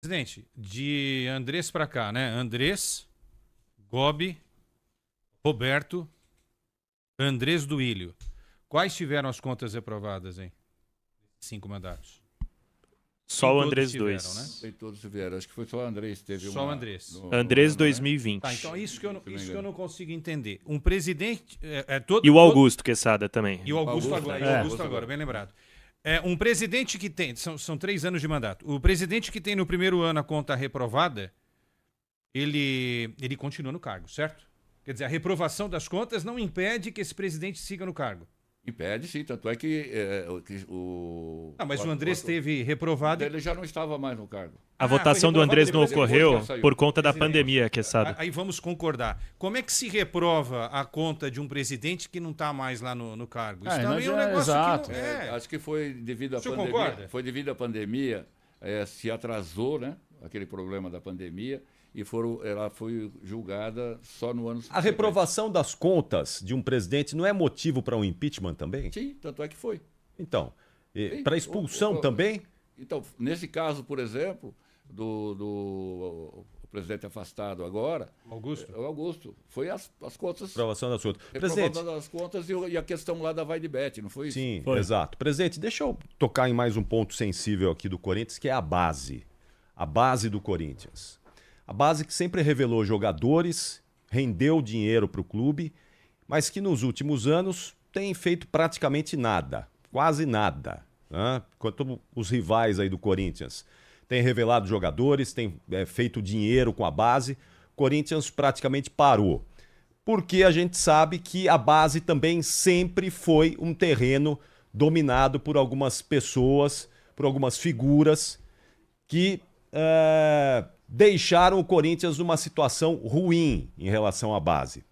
Presidente, de Andrés para cá, né? Andrés, Gobi, Roberto, Andrés Duílio. Quais tiveram as contas reprovadas, hein? 5 mandatos. Só o todos Andrés tiveram, 2. né? Nem todos tiveram. Acho que foi só o Andrés que teve Só uma... o Andrés. Andrés ano, né? 2020. Tá, então isso que eu não, Se não me isso que eu engano. não consigo entender. Um presidente... E o Augusto Quesada também. E o Augusto Augusto, agora, né? e o É. Augusto agora, bem lembrado. Um presidente que tem... São 3 anos de mandato. O presidente que tem no primeiro ano a conta reprovada, ele continua no cargo, certo? Quer dizer, a reprovação das contas não impede que esse presidente siga no cargo. Impede, sim. Tanto é que o... Mas o Andrés teve reprovado... Ele já não estava mais no cargo. A votação do Andrés não depois ocorreu já saiu. por conta da Presidente, pandemia, Quesada. Aí vamos concordar. Como é que se reprova a conta de um presidente que não está mais lá no cargo? Isso também é um negócio exato. que não é. Acho que foi devido à O senhor pandemia. concorda? Foi devido à pandemia, se atrasou, né? Aquele problema da pandemia, e ela foi julgada só no ano A subsequente. reprovação das contas de um presidente não é motivo para um impeachment também? Sim, tanto é que foi. Então, Sim. para expulsão também? Então, nesse caso, por exemplo, do presidente afastado agora, Augusto? o Augusto, foi as contas... Reprovação das contas. Reprovação Presidente, das contas e a questão lá da vai de bet, não foi isso? sim, Foi. exato. Presidente, deixa eu tocar em mais um ponto sensível aqui do Corinthians, que é a base. A base do Corinthians. A base que sempre revelou jogadores, rendeu dinheiro para o clube, mas que nos últimos anos tem feito praticamente nada, quase nada. Né? Enquanto os rivais aí do Corinthians têm revelado jogadores, têm feito dinheiro com a base, o Corinthians praticamente parou. Porque a gente sabe que a base também sempre foi um terreno dominado por algumas pessoas, por algumas figuras que deixaram o Corinthians numa situação ruim em relação à base. O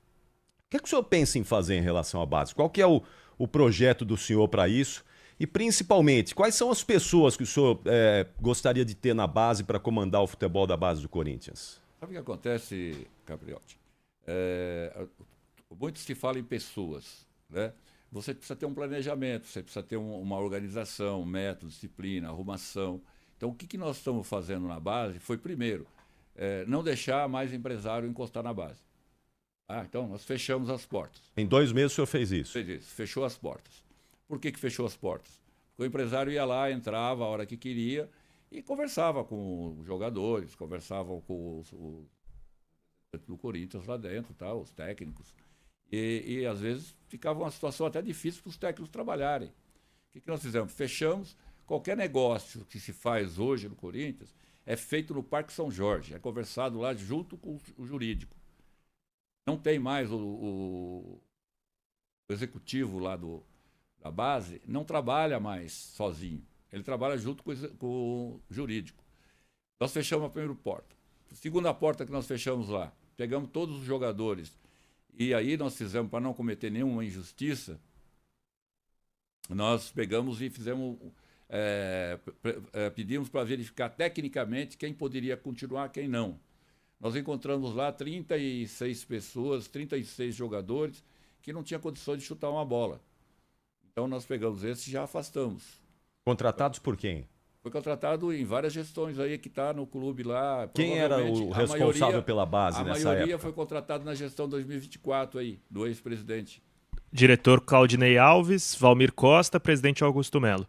que o senhor pensa em fazer em relação à base? Qual que é o projeto do senhor para isso? E principalmente, quais são as pessoas que o senhor gostaria de ter na base para comandar o futebol da base do Corinthians? Sabe o que acontece, Capriotti? Muito se fala em pessoas, né? Você precisa ter um planejamento, você precisa ter uma organização, método, disciplina, arrumação. Então, o que nós estamos fazendo na base foi, primeiro, não deixar mais empresário encostar na base. Então, nós fechamos as portas. Em 2 meses o senhor fez isso? Fez isso, fechou as portas. Por que fechou as portas? Porque o empresário ia lá, entrava a hora que queria e conversava com os jogadores, conversava com o do Corinthians lá dentro, tá, os técnicos. E às vezes ficava uma situação até difícil para os técnicos trabalharem. O que nós fizemos? Fechamos. Qualquer negócio que se faz hoje no Corinthians é feito no Parque São Jorge, é conversado lá junto com o jurídico. Não tem mais o executivo lá da base, não trabalha mais sozinho. Ele trabalha junto com o jurídico. Nós fechamos a primeira porta. A segunda porta que nós fechamos lá, pegamos todos os jogadores e aí nós fizemos, para não cometer nenhuma injustiça, nós pegamos e fizemos... pedimos para verificar tecnicamente quem poderia continuar, quem não. Nós encontramos lá 36 pessoas, 36 jogadores que não tinham condições de chutar uma bola. Então nós pegamos esses e já afastamos. Contratados por quem? Foi contratado em várias gestões aí que está no clube lá. Quem era o responsável pela base nessa época? A maioria foi contratado na gestão 2024 aí, do ex-presidente. Diretor Claudinei Alves, Valmir Costa, presidente Augusto Melo.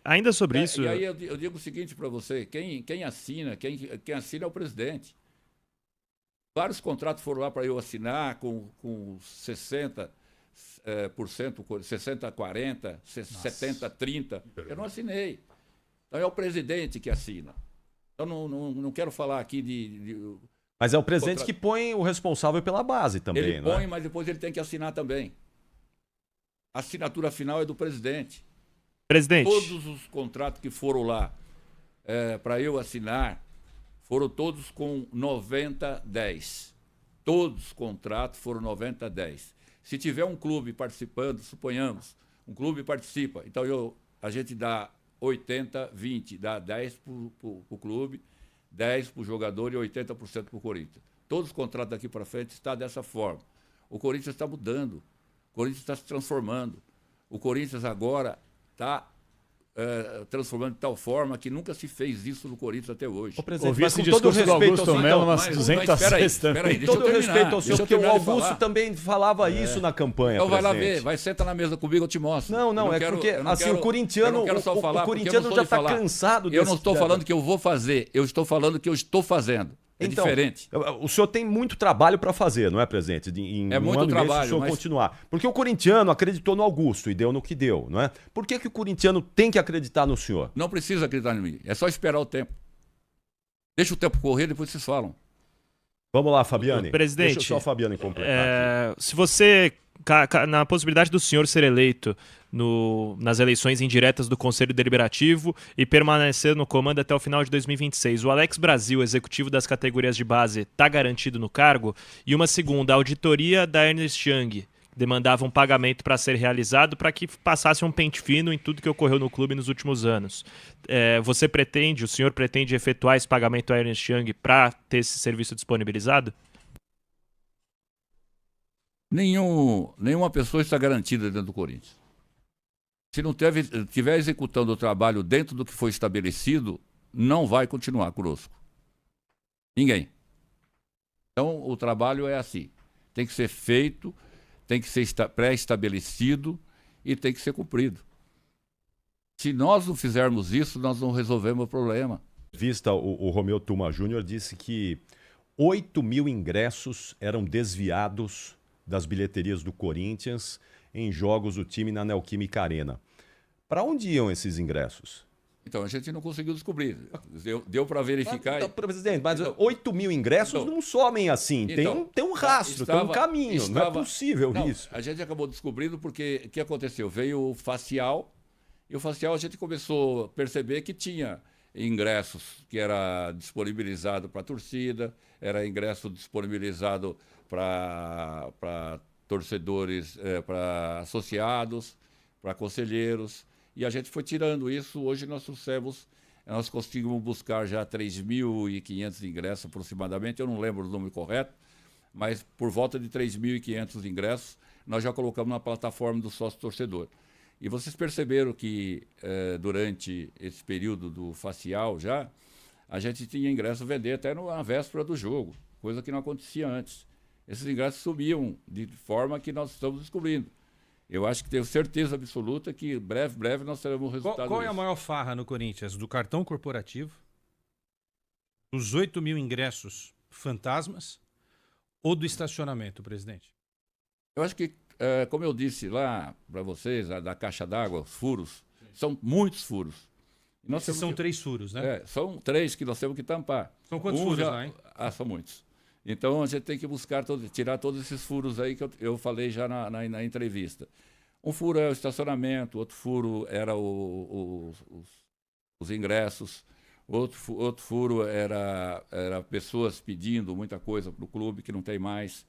Ainda sobre isso... E aí eu digo o seguinte para você, quem assina é o presidente. Vários contratos foram lá para eu assinar com 60%, 60-40%, 70-30%. Eu não assinei. Então é o presidente que assina. Eu não quero falar aqui de Mas é o presidente que põe o responsável pela base também, ele não é? põe, mas depois ele tem que assinar também. A assinatura final é do presidente. Presidente. Todos os contratos que foram lá para eu assinar foram todos com 90-10. Todos os contratos foram 90-10. Se tiver um clube participando, suponhamos, um clube participa, então a gente dá 80-20, dá 10 para o clube, 10 para o jogador e 80% para o Corinthians. Todos os contratos daqui para frente estão dessa forma. O Corinthians está mudando, o Corinthians está se transformando. O Corinthians agora está transformando de tal forma que nunca se fez isso no Corinthians até hoje. Ô, presidente, Ouvi mas esse com todo discurso do respeito Augusto ao Melo senhor, umas 200 vezes também. Peraí, com deixa eu todo terminar. respeito ao senhor, Deixa eu porque o terminar de Augusto falar. também falava isso na campanha, Então vai lá presidente. ver, vai sentar na mesa comigo, eu te mostro. Não, Eu é quero- porque eu não assim, quero- o corintiano, eu não quero só falar o porque eu corintiano não sou já de está falar. cansado Eu não estou falando que eu vou fazer, eu estou falando que eu estou fazendo. É Então, diferente. O senhor tem muito trabalho para fazer, não é, presidente? É muito ano e mês, trabalho, se o senhor mas- continuar. Porque o corintiano acreditou no Augusto e deu no que deu, não é? Por que o corintiano tem que acreditar no senhor? Não precisa acreditar em mim, é só esperar o tempo. Deixa o tempo correr, depois vocês falam. Vamos lá, Fabiane. Presidente, Deixa só o Fabiane completar aqui. se você, na possibilidade do senhor ser eleito nas eleições indiretas do Conselho Deliberativo e permanecer no comando até o final de 2026, o Alex Brasil, executivo das categorias de base, está garantido no cargo? E uma segunda, a auditoria da Ernst Young demandava um pagamento para ser realizado para que passasse um pente fino em tudo que ocorreu no clube nos últimos anos. O senhor pretende efetuar esse pagamento à Ernst Young para ter esse serviço disponibilizado? Nenhuma pessoa está garantida dentro do Corinthians. Se não estiver executando o trabalho dentro do que foi estabelecido, não vai continuar conosco. Ninguém. Então, o trabalho é assim. Tem que ser feito, tem que ser pré-estabelecido e tem que ser cumprido. Se nós não fizermos isso, nós não resolvemos o problema. Vista, o Romeu Tuma Júnior disse que 8 mil ingressos eram desviados das bilheterias do Corinthians em jogos do time na Neoquímica Arena. Para onde iam esses ingressos? Então, a gente não conseguiu descobrir. Deu para verificar. Então, presidente, mas 8 mil ingressos não somem assim. Então, tem um rastro, tem um caminho. Não é possível Não, isso. A gente acabou descobrindo porque o que aconteceu? Veio o facial, e o facial a gente começou a perceber que tinha ingressos que era disponibilizado para a torcida, era ingresso disponibilizado para torcedores, para associados, para conselheiros. E a gente foi tirando isso. Hoje nós conseguimos buscar já 3.500 ingressos aproximadamente. Eu não lembro o número correto, mas por volta de 3.500 ingressos nós já colocamos na plataforma do sócio-torcedor. E vocês perceberam que durante esse período do facial já, a gente tinha ingresso a vender até na véspera do jogo, coisa que não acontecia antes. Esses ingressos subiam de forma que nós estamos descobrindo. Eu acho que tenho certeza absoluta que breve nós teremos o resultado. Qual é a maior farra no Corinthians? Do cartão corporativo? Dos 8 mil ingressos fantasmas? Ou do estacionamento, presidente? Eu acho que, como eu disse lá para vocês, da caixa d'água, os furos, são muitos furos. E nós Esses são 3 furos, né? São 3 que nós temos que tampar. São quantos furos lá, hein? São muitos. Então a gente tem que buscar tirar todos esses furos aí que eu falei já na entrevista. Um furo é o estacionamento, outro furo era os ingressos, outro furo era pessoas pedindo muita coisa para o clube que não tem mais.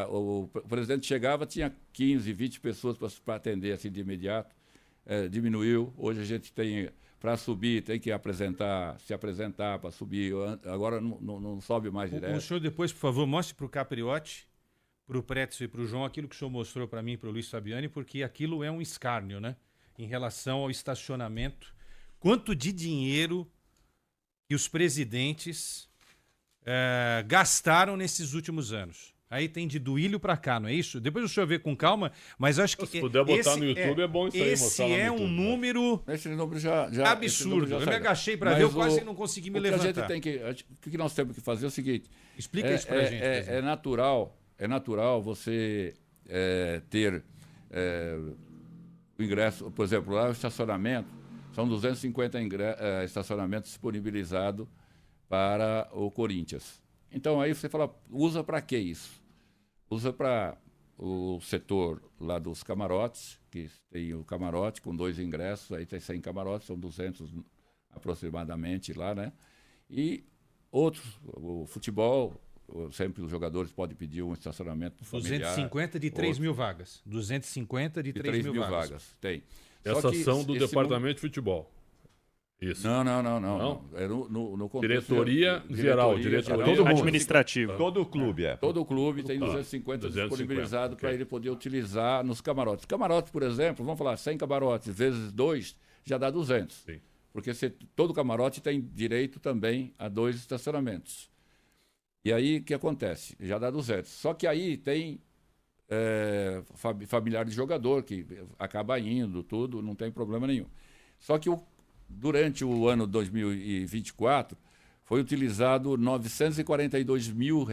O presidente chegava, tinha 15, 20 pessoas para atender assim de imediato. Diminuiu. Hoje a gente tem, para subir, tem que se apresentar para subir. Agora não sobe mais direto. O senhor depois, por favor, mostre para o Capriotti, para o Pretz e para o João aquilo que o senhor mostrou para mim e para o Luiz Fabiani, porque aquilo é um escárnio, né? Em relação ao estacionamento. Quanto de dinheiro que os presidentes gastaram nesses últimos anos? Aí tem de Duílio para cá, não é isso? Depois o senhor vê com calma, mas acho que... Se puder botar no YouTube, é bom isso aí, esse mostrar lá no é YouTube, um número Esse número já absurdo. Eu me agachei para ver, eu quase não consegui me levantar. O que nós temos que fazer é o seguinte... Explica isso para a gente. É natural você ter o ingresso, por exemplo, lá o estacionamento, são 250 estacionamentos disponibilizados para o Corinthians. Então aí você fala, usa para que isso? Usa para o setor lá dos camarotes, que tem o camarote com 2 ingressos, aí tem 100 camarotes, são 200 aproximadamente lá, né? E outros, o futebol, sempre os jogadores podem pedir um estacionamento familiar. 250 de 3 mil vagas. 250 de 3 mil vagas. Tem. Essa ação do Departamento de Futebol. Isso. Não. É no contexto Diretoria geral. Todo mundo. Administrativo. Todo o clube, Todo o clube tem 250 disponibilizado para ele poder utilizar nos camarotes. Camarotes, por exemplo, vamos falar 100 camarotes vezes 2, já dá 200. Sim. Porque todo camarote tem direito também a 2 estacionamentos. E aí, o que acontece? Já dá 200. Só que aí tem familiar de jogador que acaba indo, tudo, não tem problema nenhum. Só que durante o ano 2024, foi utilizado R$ 942 mil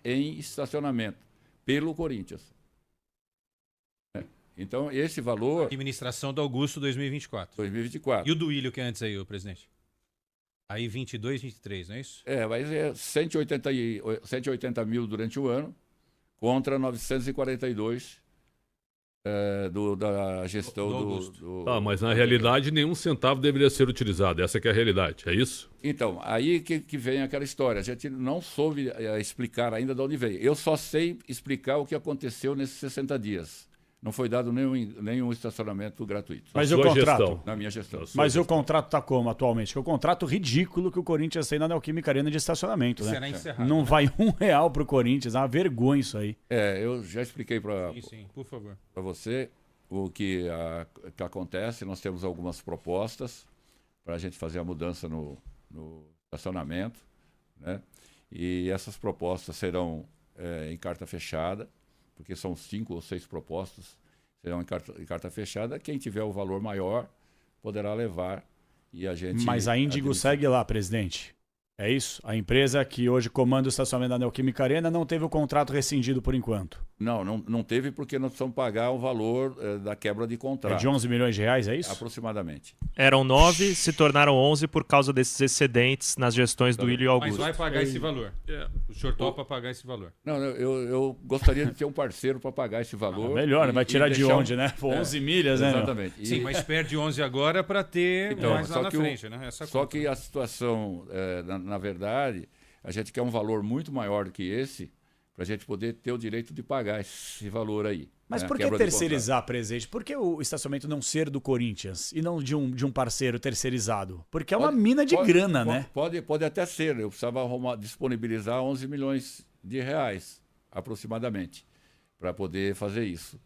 em estacionamento pelo Corinthians. Então, esse valor... Administração do Augusto 2024. 2024. E o do Willio que é antes aí, ô presidente? Aí 22, 23, não é isso? Mas é 180 mil durante o ano contra 942 da gestão do... Mas na realidade nenhum centavo deveria ser utilizado. Essa que é a realidade, é isso? Então, aí que vem aquela história. A gente não soube explicar ainda de onde veio. Eu só sei explicar o que aconteceu nesses 60 dias. Não foi dado nenhum estacionamento gratuito. Mas o contrato? Gestão. Na minha gestão. Mas o contrato está como atualmente? Que é o contrato ridículo que o Corinthians tem na Neoquímica Arena de estacionamento, né? Será encerrado. Não vai R$1 pro Corinthians, é uma vergonha isso aí. Eu já expliquei para Sim, por favor. você o que acontece. Nós temos algumas propostas para a gente fazer a mudança no estacionamento, né? E essas propostas serão em carta fechada, porque são 5 ou 6 propostas, serão em carta fechada. Quem tiver o valor maior poderá levar e a gente... Mas a Índigo segue lá, presidente. É isso? A empresa que hoje comanda o estacionamento da Neoquímica Arena não teve o contrato rescindido por enquanto. Não teve, porque nós precisamos pagar o valor da quebra de contrato. É de R$11 milhões, é isso? Aproximadamente. Eram 9, se tornaram 11 por causa desses excedentes nas gestões do Willio e Augusto. Mas vai pagar esse valor. O senhor topa pagar esse valor. Não, eu gostaria de ter um parceiro para pagar esse valor. Melhor, vai tirar de onde, né? Pô, 11 milhas, né? Exatamente. Sim, mas perde 11 agora para ter mais lá na frente, né? Só que a situação, na verdade, a gente quer um valor muito maior do que esse, para a gente poder ter o direito de pagar esse valor aí. Mas por que terceirizar, presidente? Por que o estacionamento não ser do Corinthians e não de um parceiro terceirizado? Porque é uma mina de grana, né? Pode até ser. Eu precisava disponibilizar 11 milhões de reais, aproximadamente, para poder fazer isso,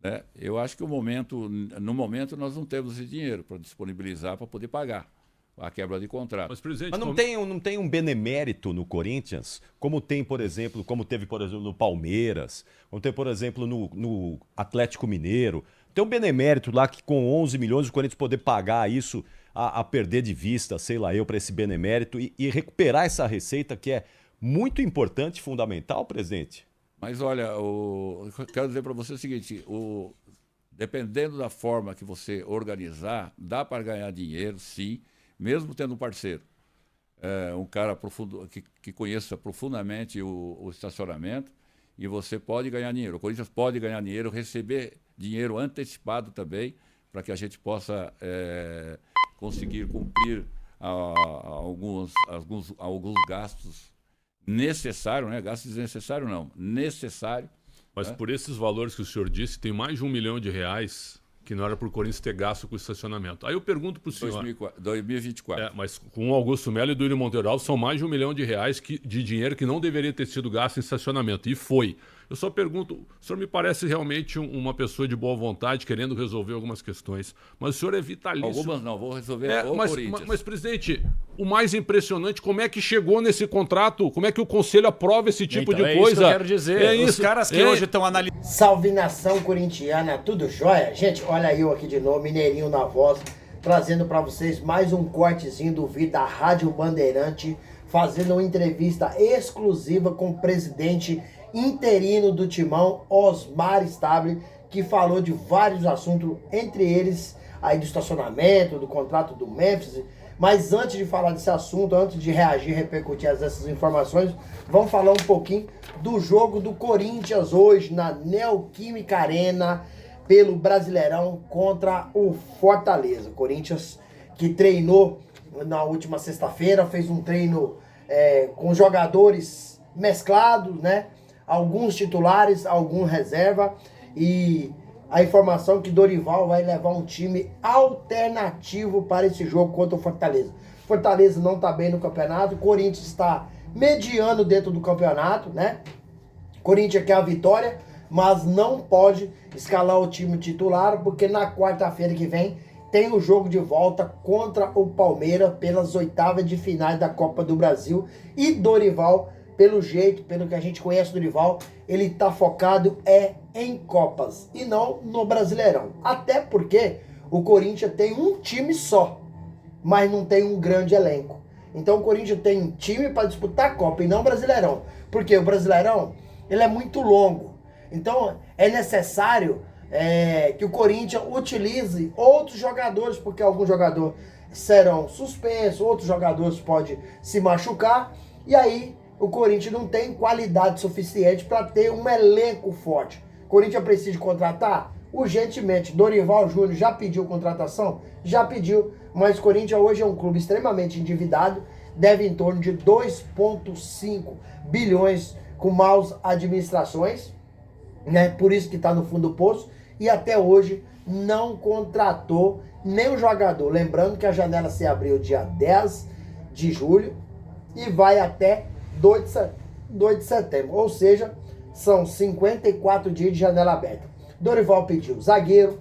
né? Eu acho que no momento nós não temos esse dinheiro para disponibilizar para poder pagar a quebra de contrato. Mas, presidente, Mas não tem um benemérito no Corinthians, como teve, por exemplo, no Palmeiras, como tem, por exemplo, no Atlético Mineiro. Tem um benemérito lá que com 11 milhões o Corinthians poder pagar isso a perder de vista, sei lá eu, para esse benemérito e recuperar essa receita que é muito importante e fundamental, presidente? Mas olha, eu quero dizer para você o seguinte, dependendo da forma que você organizar, dá para ganhar dinheiro, sim, mesmo tendo um parceiro, um cara que conheça profundamente o estacionamento, e você pode ganhar dinheiro. O Corinthians pode ganhar dinheiro, receber dinheiro antecipado também, para que a gente possa conseguir cumprir alguns gastos necessários, né? Gastos desnecessários não, necessário. Mas por esses valores que o senhor disse, tem mais de R$1 milhão que não era para o Corinthians ter gasto com o estacionamento. Aí eu pergunto para o senhor... 2024. Mas com o Augusto Melo e do Willio Monteiro Alves, são mais de R$1 milhão de dinheiro que não deveria ter sido gasto em estacionamento. E foi. Eu só pergunto, o senhor me parece realmente uma pessoa de boa vontade, querendo resolver algumas questões, mas o senhor é vitalício. Algumas não, vou resolver o Corinthians. Mas, presidente, o mais impressionante, como é que chegou nesse contrato? Como é que o Conselho aprova esse tipo de coisa? Isso que eu quero dizer. Os caras que hoje estão analisando... Salve nação corintiana, tudo jóia? Gente, olha eu aqui de novo, Mineirinho na voz, trazendo para vocês mais um cortezinho do vídeo da Rádio Bandeirante, fazendo uma entrevista exclusiva com o presidente interino do Timão, Osmar Stable, que falou de vários assuntos, entre eles aí do estacionamento, do contrato do Memphis. Mas antes de falar desse assunto, antes de reagir, repercutir essas informações, vamos falar um pouquinho do jogo do Corinthians hoje na Neoquímica Arena pelo Brasileirão contra o Fortaleza. O Corinthians que treinou na última sexta-feira, fez um treino com jogadores mesclados, né? Alguns titulares, alguns reserva, e a informação que Dorival vai levar um time alternativo para esse jogo contra o Fortaleza. Fortaleza não está bem no campeonato, o Corinthians está mediano dentro do campeonato, né? Corinthians quer a vitória, mas não pode escalar o time titular, porque na quarta-feira que vem tem o jogo de volta contra o Palmeiras pelas oitavas de finais da Copa do Brasil. E Dorival, pelo jeito, pelo que a gente conhece do Dorival, ele tá focado em Copas e não no Brasileirão. Até porque o Corinthians tem um time só, mas não tem um grande elenco. Então o Corinthians tem um time para disputar a Copa e não o Brasileirão. Porque o Brasileirão, ele é muito longo. Então é necessário que o Corinthians utilize outros jogadores, porque alguns jogadores serão suspensos, outros jogadores podem se machucar, e aí o Corinthians não tem qualidade suficiente para ter um elenco forte. O Corinthians precisa contratar? Urgentemente. Dorival Júnior já pediu contratação? Já pediu, mas o Corinthians hoje é um clube extremamente endividado, deve em torno de 2,5 bilhões com maus administrações, né? Por isso que está no fundo do poço, e até hoje não contratou nenhum jogador. Lembrando que a janela se abriu dia 10 de julho e vai até 2 de setembro, ou seja, são 54 dias de janela aberta. Dorival pediu zagueiro,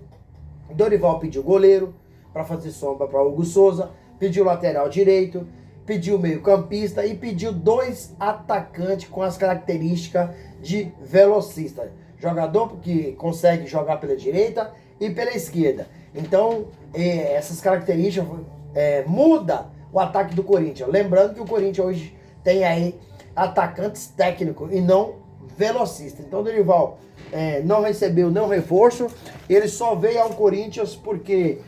Dorival pediu goleiro para fazer sombra para Hugo Souza, pediu lateral direito, pediu meio campista e pediu 2 atacantes com as características de velocista. Jogador que consegue jogar pela direita e pela esquerda. Então, essas características muda o ataque do Corinthians. Lembrando que o Corinthians hoje tem aí atacantes técnicos e não velocistas. Então, o Dorival não recebeu nenhum reforço. Ele só veio ao Corinthians porque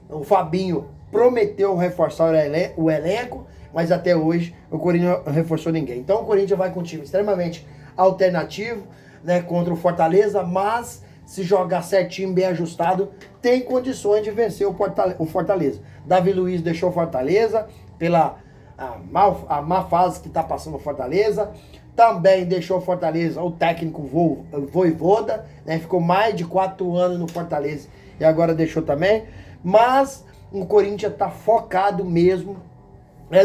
o Fabinho prometeu reforçar o elenco, mas até hoje o Corinthians não reforçou ninguém. Então, o Corinthians vai com um time extremamente alternativo, né, contra o Fortaleza, mas se jogar certinho, bem ajustado, tem condições de vencer o Fortaleza. Davi Luiz deixou o Fortaleza pela a má fase que está passando o Fortaleza. Também deixou o Fortaleza o técnico Vojvoda, né, ficou mais de 4 anos no Fortaleza e agora deixou também. Mas o Corinthians está focado mesmo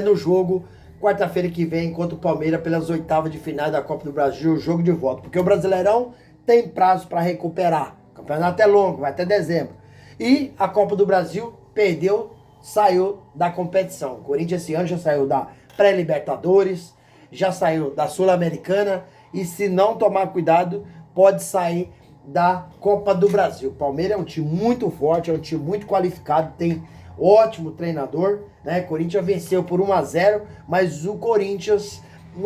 no jogo quarta-feira que vem contra o Palmeiras pelas oitavas de final da Copa do Brasil, o jogo de volta. Porque o Brasileirão tem prazo para recuperar. O campeonato é longo, vai até dezembro. E a Copa do Brasil perdeu, saiu da competição. O Corinthians esse ano já saiu da pré-Libertadores, já saiu da Sul-Americana e se não tomar cuidado, pode sair da Copa do Brasil. O Palmeiras é um time muito forte, é um time muito qualificado, tem ótimo treinador, né? Corinthians venceu por 1-0, mas o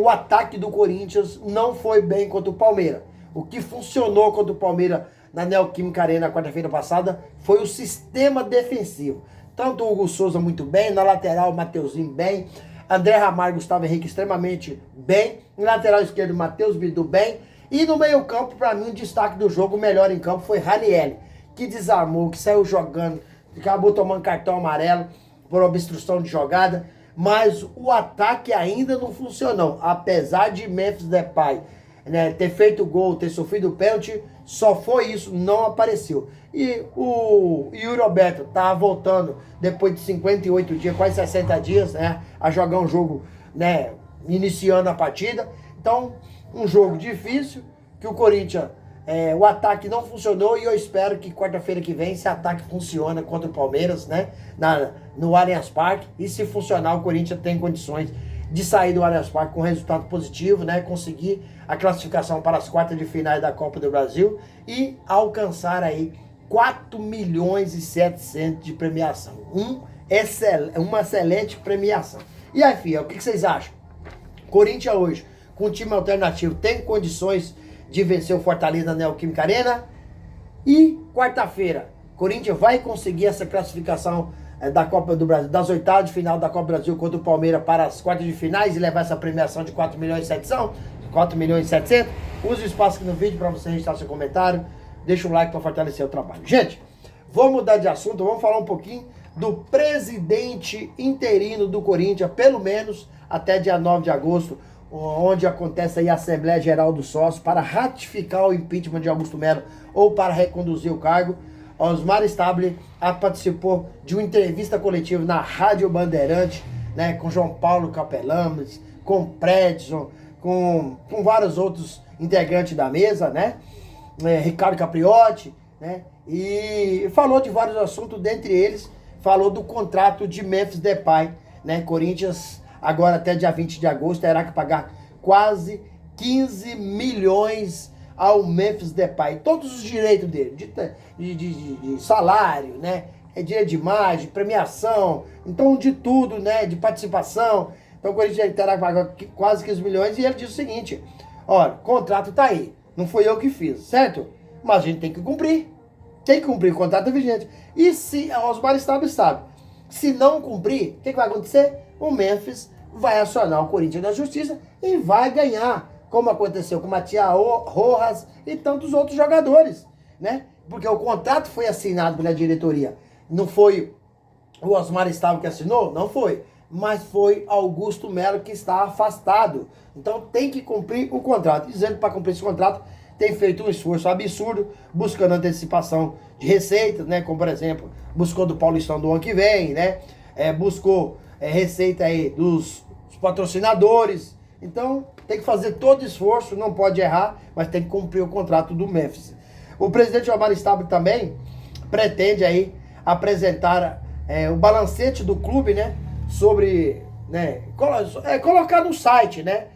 ataque do Corinthians não foi bem contra o Palmeiras. O que funcionou contra o Palmeiras na Neoquímica Arena na quarta-feira passada foi o sistema defensivo. Tanto o Hugo Souza muito bem, na lateral o Mateuzinho bem, André Ramalho e Gustavo Henrique extremamente bem, na lateral esquerdo o Matheus Bidu bem, e no meio campo, para mim, o destaque do jogo, o melhor em campo foi Ranieri, que desarmou, que saiu jogando, acabou tomando cartão amarelo por obstrução de jogada, mas o ataque ainda não funcionou. Apesar de Memphis Depay, né, ter feito gol, ter sofrido pênalti, só foi isso, não apareceu. E o Yuri Alberto tá voltando depois de 58 dias, quase 60 dias, né, a jogar um jogo, né, iniciando a partida. Então, um jogo difícil, que o Corinthians, o ataque não funcionou, e eu espero que quarta-feira que vem esse ataque funcione contra o Palmeiras, né, no Allianz Parque, e se funcionar o Corinthians tem condições de sair do Allianz Parque com resultado positivo, né, conseguir a classificação para as quartas de finais da Copa do Brasil e alcançar aí 4.700.000 de premiação. Uma excelente premiação. E aí, filha, o que vocês acham? Corinthians hoje, com um time alternativo, tem condições de vencer o Fortaleza na Neoquímica Arena? E quarta-feira, Corinthians vai conseguir essa classificação da Copa do Brasil, das oitavas de final da Copa do Brasil contra o Palmeiras para as quartas de finais e levar essa premiação de 4.700.000? Use o espaço aqui no vídeo para você registrar seu comentário. Deixa um like para fortalecer o trabalho. Gente, vamos mudar de assunto, vamos falar um pouquinho do presidente interino do Corinthians, pelo menos até dia 9 de agosto, onde acontece aí a Assembleia Geral dos Sócios para ratificar o impeachment de Augusto Melo ou para reconduzir o cargo. Osmar Stable participou de uma entrevista coletiva na Rádio Bandeirante, né, com João Paulo Capelames, com Predson, com vários outros integrantes da mesa, né? Ricardo Capriotti, né? E falou de vários assuntos, dentre eles, falou do contrato de Memphis Depay, né? Corinthians, agora até dia 20 de agosto, terá que pagar quase 15 milhões ao Memphis Depay. Todos os direitos dele, de salário, né? Direito de imagem, premiação, então de tudo, né? De participação. Então o Corinthians terá que pagar quase 15 milhões e ele diz o seguinte, olha, o contrato tá aí, não foi eu que fiz, certo? Mas a gente tem que cumprir. Tem que cumprir, o contrato é vigente. E se a Osmar sabe, se não cumprir, o que vai acontecer? O Memphis vai acionar o Corinthians na justiça e vai ganhar, como aconteceu com o Matias Rojas e tantos outros jogadores, né? Porque o contrato foi assinado pela diretoria. Não foi o Osmar Estado que assinou? Não foi. Mas foi Augusto Melo que está afastado. Então tem que cumprir o contrato. Dizendo que para cumprir esse contrato tem feito um esforço absurdo, buscando antecipação de receitas, né? Como por exemplo, buscou do Paulistão do ano que vem, né? Buscou receita aí dos patrocinadores. Então tem que fazer todo esforço, não pode errar, mas tem que cumprir o contrato do Memphis. O presidente Omar Stable também pretende aí apresentar o balancete do clube, né? Sobre, né? Colocar no site, né?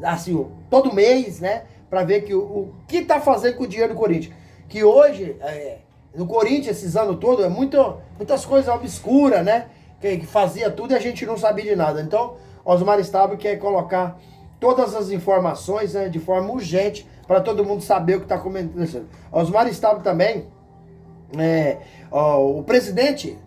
Assim, todo mês, né? Para ver que o que está fazendo com o dinheiro do Corinthians. Que hoje, no Corinthians, esses anos todos, muitas coisas obscuras, né? Que fazia tudo e a gente não sabia de nada. Então, Osmar Stable quer colocar todas as informações, né, de forma urgente para todo mundo saber o que está acontecendo. Osmar Stable também, o presidente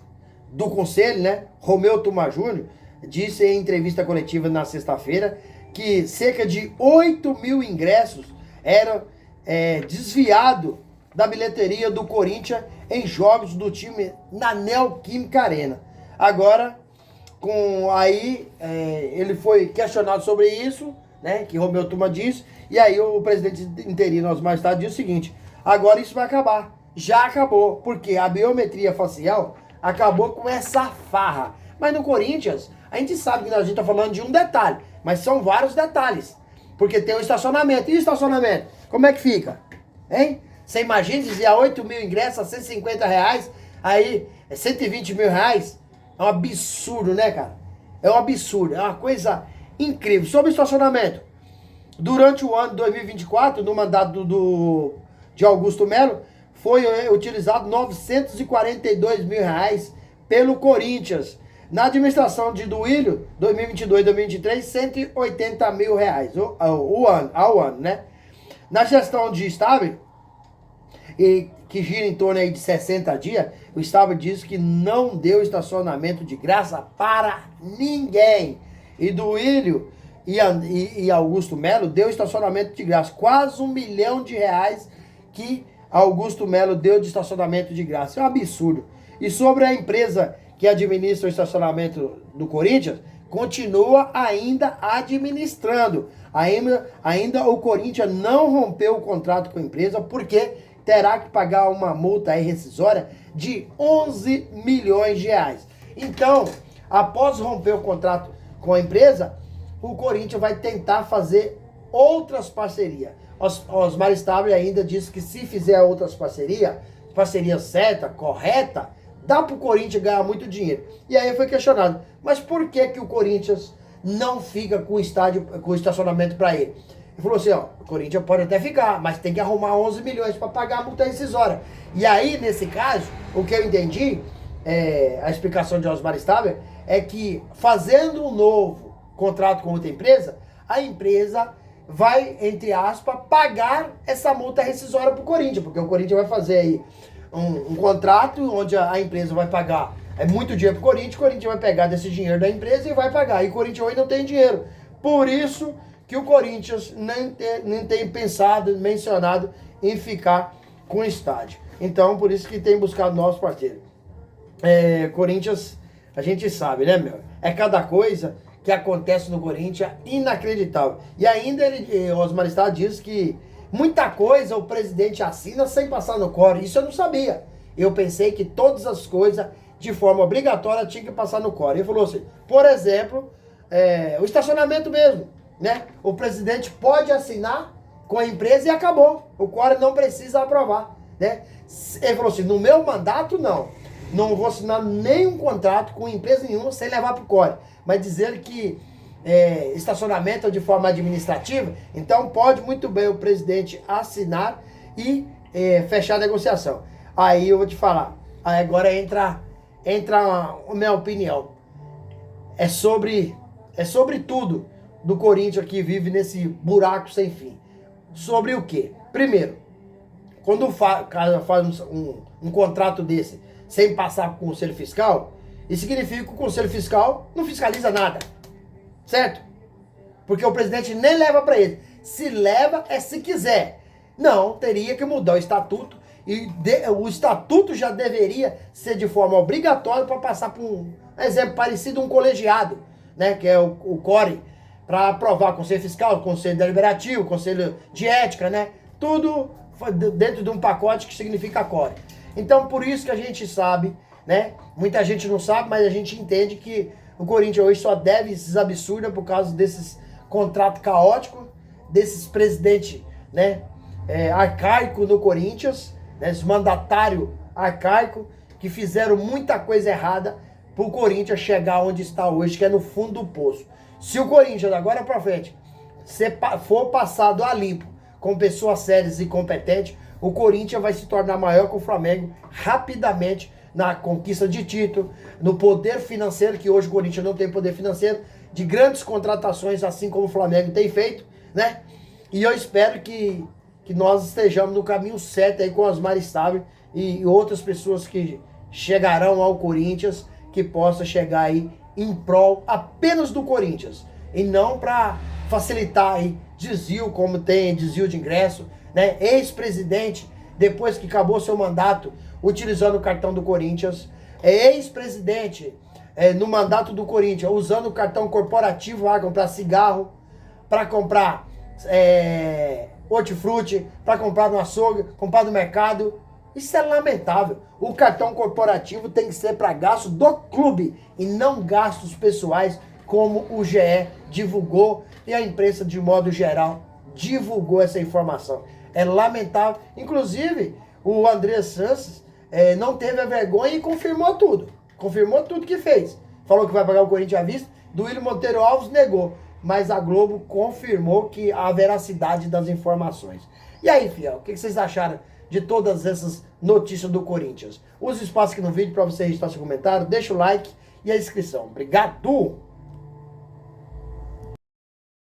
do conselho, né, Romeu Tuma Júnior, disse em entrevista coletiva na sexta-feira que cerca de 8 mil ingressos eram desviados da bilheteria do Corinthians em jogos do time na Neoquímica Arena. Agora, ele foi questionado sobre isso, né, que Romeu Tuma disse, e aí o presidente interino Osmar Stable disse o seguinte, agora isso vai acabar. Já acabou, porque a biometria facial acabou com essa farra. Mas no Corinthians, a gente sabe que a gente está falando de um detalhe, mas são vários detalhes. Porque tem o estacionamento. E o estacionamento? Como é que fica? Hein? Você imagina dizer 8 mil ingressos a 150 reais, aí 120 mil reais? É um absurdo, né, cara? É um absurdo, é uma coisa incrível. Sobre o estacionamento, durante o ano de 2024, no mandato de Augusto Melo, foi utilizado 942 mil reais pelo Corinthians. Na administração de Duílio, 2022 e 2023, 180 mil reais ao ano, né? Na gestão de Stable, que gira em torno aí de 60 dias, o Stable diz que não deu estacionamento de graça para ninguém. E Duílio e Augusto Melo deu estacionamento de graça. Quase R$1 milhão que Augusto Melo deu de estacionamento de graça. É um absurdo. E sobre a empresa que administra o estacionamento do Corinthians, continua ainda administrando. Ainda o Corinthians não rompeu o contrato com a empresa, porque terá que pagar uma multa rescisória de 11 milhões de reais. Então, após romper o contrato com a empresa, o Corinthians vai tentar fazer outras parcerias. Osmar Stable ainda disse que se fizer outras parceria certa, correta, dá pro Corinthians ganhar muito dinheiro. E aí foi questionado, mas por que o Corinthians não fica com o estacionamento para ele? Ele falou assim, o Corinthians pode até ficar, mas tem que arrumar 11 milhões para pagar a multa rescisória. E aí, nesse caso, o que eu entendi, a explicação de Osmar Stable, é que fazendo um novo contrato com outra empresa, a empresa vai, entre aspas, pagar essa multa rescisória pro Corinthians, porque o Corinthians vai fazer aí um contrato onde a empresa vai pagar muito dinheiro pro Corinthians, o Corinthians vai pegar desse dinheiro da empresa e vai pagar. E o Corinthians hoje não tem dinheiro. Por isso que o Corinthians nem tem pensado, mencionado em ficar com o estádio. Então, por isso que tem buscado novos parceiros. Corinthians, a gente sabe, né, meu? É cada coisa que acontece no Corinthians inacreditável. E ainda Osmar Stable diz que muita coisa o presidente assina sem passar no core. Isso eu não sabia. Eu pensei que todas as coisas, de forma obrigatória, tinha que passar no core. Ele falou assim, por exemplo, o estacionamento mesmo, né? O presidente pode assinar com a empresa e acabou. O core não precisa aprovar. né? Ele falou assim, no meu mandato, não vou assinar nenhum contrato com empresa nenhuma sem levar para o CORE. Mas dizer que estacionamento é de forma administrativa, então pode muito bem o presidente assinar e fechar a negociação. Aí eu vou te falar, aí agora entra a minha opinião. É sobre tudo do Corinthians que vive nesse buraco sem fim. Sobre o quê? Primeiro, quando o cara faz um contrato desse sem passar por conselho fiscal, isso significa que o conselho fiscal não fiscaliza nada. Certo? Porque o presidente nem leva para ele. Se leva é se quiser. Não, teria que mudar o estatuto. E o estatuto já deveria ser de forma obrigatória para passar por um exemplo parecido, um colegiado, né? Que é o CORE, para aprovar o conselho fiscal, o conselho deliberativo, o conselho de ética, né? Tudo dentro de um pacote que significa CORE. Então, por isso que a gente sabe, né? Muita gente não sabe, mas a gente entende que o Corinthians hoje só deve esses absurdos por causa desses contratos caóticos, desses presidentes, né, arcaicos no Corinthians, né, esse mandatário arcaico, que fizeram muita coisa errada para o Corinthians chegar onde está hoje, que é no fundo do poço. Se o Corinthians, agora para frente, for passado a limpo, com pessoas sérias e competentes, o Corinthians vai se tornar maior que o Flamengo rapidamente, na conquista de título, no poder financeiro, que hoje o Corinthians não tem poder financeiro, de grandes contratações, assim como o Flamengo tem feito, né? E eu espero que nós estejamos no caminho certo aí com o Osmar Stabile e outras pessoas que chegarão ao Corinthians, que possa chegar aí em prol apenas do Corinthians, e não para facilitar aí desvio, como tem desvio de ingresso, né? Ex-presidente, depois que acabou seu mandato, utilizando o cartão do Corinthians, ex-presidente no mandato do Corinthians, usando o cartão corporativo para comprar cigarro, para comprar hortifruti, para comprar no açougue, comprar no mercado. Isso é lamentável. O cartão corporativo tem que ser para gastos do clube e não gastos pessoais, como o GE divulgou e a imprensa de modo geral divulgou essa informação. É lamentável. Inclusive, o André Sanches não teve a vergonha e confirmou tudo. Confirmou tudo que fez. Falou que vai pagar o Corinthians à vista. Duílio Monteiro Alves negou. Mas a Globo confirmou que a veracidade das informações. E aí, fiel, o que vocês acharam de todas essas notícias do Corinthians? Use o espaço aqui no vídeo para você registrar seu comentário. Deixa o like e a inscrição. Obrigado!